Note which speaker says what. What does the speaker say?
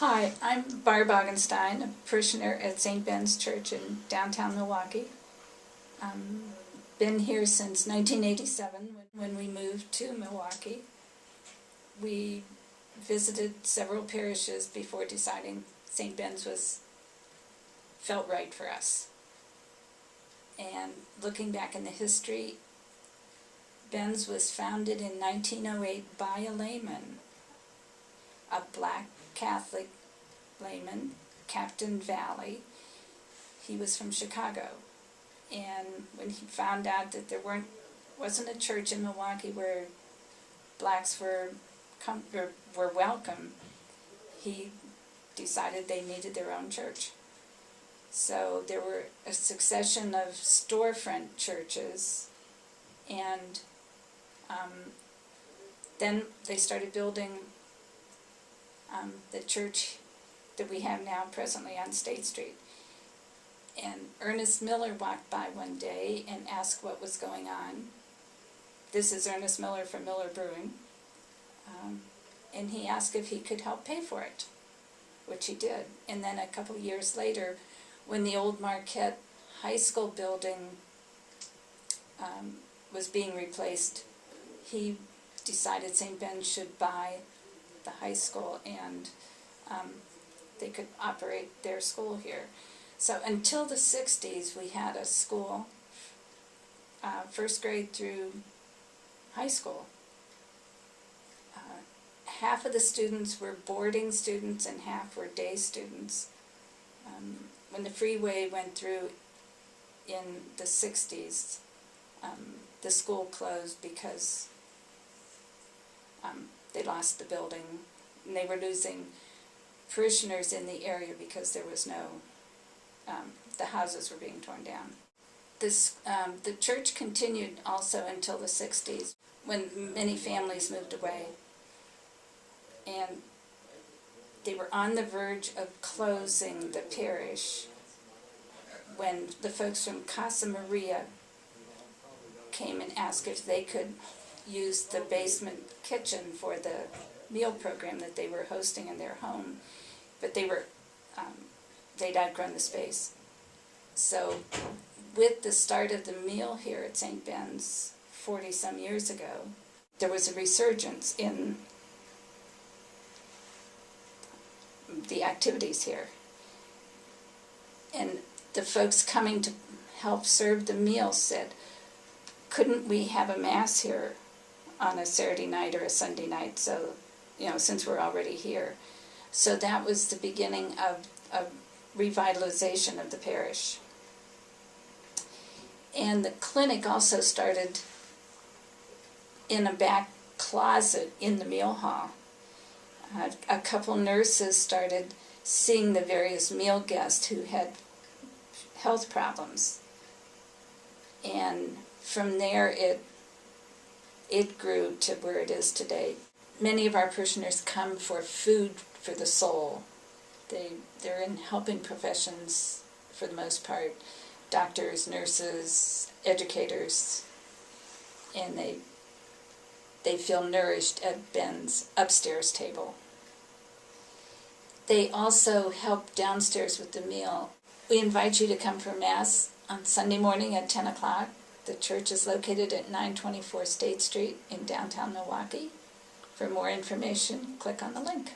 Speaker 1: Hi, I'm Barb Augenstein, a parishioner at St. Ben's Church in downtown Milwaukee. Been here since 1987 when we moved to Milwaukee. We visited several parishes before deciding St. Ben's felt right for us. And looking back in the history, Ben's was founded in 1908 by a layman, a black Catholic layman, Captain Valley. He was from Chicago, and when he found out that there wasn't a church in Milwaukee where blacks were welcome, he decided they needed their own church. So there were a succession of storefront churches, and then they started building the church that we have now presently on State Street. And Ernest Miller walked by one day and asked what was going on. This is Ernest Miller from Miller Brewing. And he asked if he could help pay for it, which he did. And then a couple of years later, when the old Marquette High School building was being replaced, he decided St. Ben's should buy the high school, and they could operate their school here. So until the 60s, we had a school, first grade through high school. Half of the students were boarding students and half were day students. When the freeway went through in the 60s, the school closed because they lost the building, and they were losing parishioners in the area because there was the houses were being torn down. The church continued also until the 60s, when many families moved away. And they were on the verge of closing the parish when the folks from Casa Maria came and asked if they could use the basement kitchen for the meal program that they were hosting in their home, but they'd outgrown the space. So with the start of the meal here at St. Ben's 40-some years ago, there was a resurgence in the activities here. And the folks coming to help serve the meal said, couldn't we have a mass here on a Saturday night or a Sunday night, so, since we're already here. So that was the beginning of revitalization of the parish. And the clinic also started in a back closet in the meal hall. A couple nurses started seeing the various meal guests who had health problems. And from there it grew to where it is today. Many of our parishioners come for food for the soul. They're in helping professions for the most part, doctors, nurses, educators, and they feel nourished at Ben's upstairs table. They also help downstairs with the meal. We invite you to come for Mass on Sunday morning at 10 o'clock. The church is located at 924 State Street in downtown Milwaukee. For more information, click on the link.